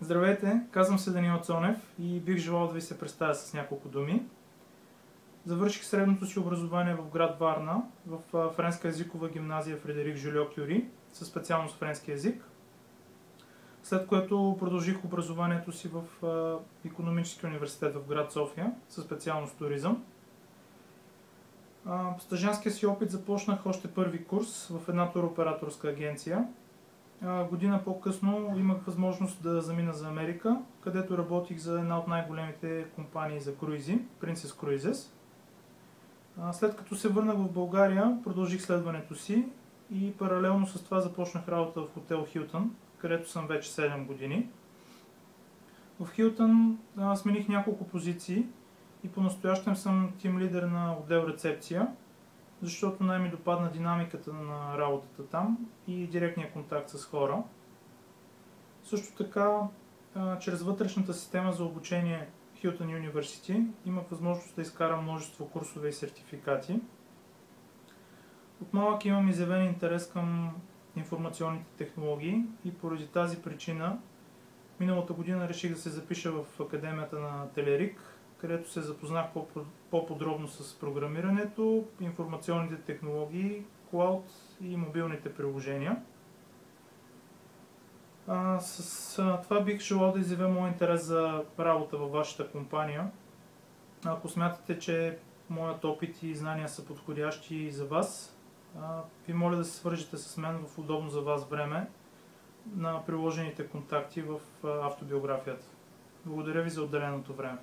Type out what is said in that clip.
Здравейте, казвам се Даниел Цонев и бих желал да ви се представя с няколко думи. Завърших средното си образование в град Варна, в френска езикова гимназия Фредерик Жолио Кюри, със специалност френски език. След което продължих образованието си в Икономическия университет в град София, със специалност туризъм. Стажанския си опит започнах още първи курс в една туроператорска агенция. Година по-късно имах възможност да замина за Америка, където работих за една от най-големите компании за круизи, Princess Cruises. След като се върнах в България, продължих следването си и паралелно с това започнах работа в хотел Хилтън, където съм вече 7 години. В Хилтън смених няколко позиции и по-настоящем съм тим лидер на отдел рецепция, защото най-ми допадна динамиката на работата там и директния контакт с хора. Също така, чрез вътрешната система за обучение Hilton University имах възможност да изкарам множество курсове и сертификати. От малък имам изявен интерес към информационните технологии и поради тази причина миналата година реших да се запиша в Академията на Телерик, където се запознах по-подробно с програмирането, информационните технологии, клауд и мобилните приложения. С това бих желал да изявя моят интерес за работа във вашата компания. Ако смятате, че моят опит и знания са подходящи за вас, ви моля да се свържете с мен в удобно за вас време на приложените контакти в автобиографията. Благодаря ви за отделеното време.